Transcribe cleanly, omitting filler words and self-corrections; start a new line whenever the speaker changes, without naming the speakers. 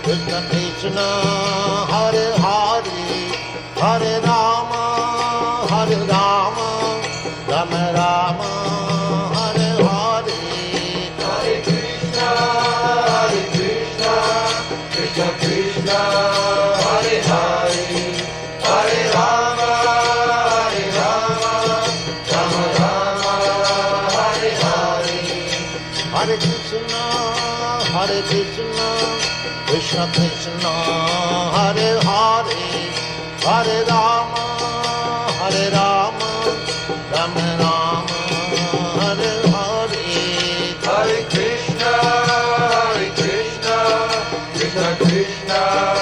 Krishna Krishna, Hare Hare, Hare Rama, Rama Rama, Hare Hare.
Hare Krishna, Krishna Krishna, Hare Hare, Hare Rama, Rama Rama, Hare Hare.
Hare Krishna, Krishna Krishna, Hare Hare, Hare Rama, Rama Rama, Hare Hare.
Hare Krishna, Krishna Krishna.